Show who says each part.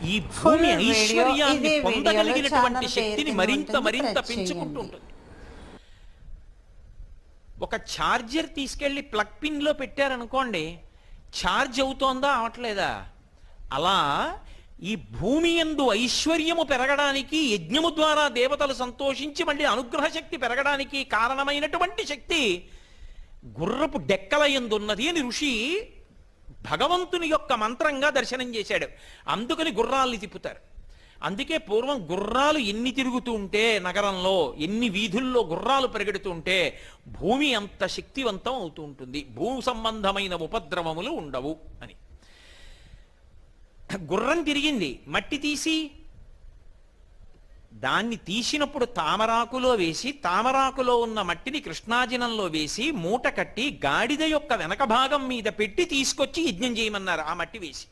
Speaker 1: ఈ
Speaker 2: ఫుల్
Speaker 1: భూమి
Speaker 2: వీడియో
Speaker 1: ఐశ్వర్యాన్ని
Speaker 2: ఇదే వీడియోలో
Speaker 1: పొందగలిగినటువంటి
Speaker 2: ఛానల్
Speaker 1: శక్తిని
Speaker 2: పేరు
Speaker 1: మరింత
Speaker 2: ఉంటుంది,
Speaker 1: మరింత
Speaker 2: ప్రెస్
Speaker 1: పెంచుకుంటూ
Speaker 2: చేయండి.
Speaker 1: ఉంటుంది. ఒక ఛార్జర్ తీసుకెళ్లి ప్లగ్ పిన్ లో పెట్టారనుకోండి, ఛార్జ్ అవుతోందా అవట్లేదా? అలా ఈ భూమి యందు ఐశ్వర్యము పెరగడానికి, యజ్ఞము ద్వారా దేవతలు సంతోషించి మళ్ళీ అనుగ్రహ శక్తి పెరగడానికి కారణమైనటువంటి శక్తి గుర్రపు డెక్కల యందు ఉన్నది అని ఋషి భగవంతుని యొక్క మంత్రంగా దర్శనం చేశాడు. అందుకని గుర్రాల్ని తిప్పుతారు. అందుకే పూర్వం గుర్రాలు ఎన్ని తిరుగుతూ ఉంటే నగరంలో, ఎన్ని వీధుల్లో గుర్రాలు పరిగెడుతూ ఉంటే భూమి అంత శక్తివంతం అవుతూ ఉంటుంది, భూ సంబంధమైన ఉపద్రవములు ఉండవు అని. గుర్రం తిరిగింది, మట్టి తీసి దాన్ని తీసినప్పుడు తామరాకులో వేసి, తామరాకులో ఉన్న మట్టిని కృష్ణాజినంలో వేసి మూట కట్టి గాడిద యొక్క వెనక భాగం మీద పెట్టి తీసుకొచ్చి యజ్ఞం చేయమన్నారు ఆ మట్టి వేసి.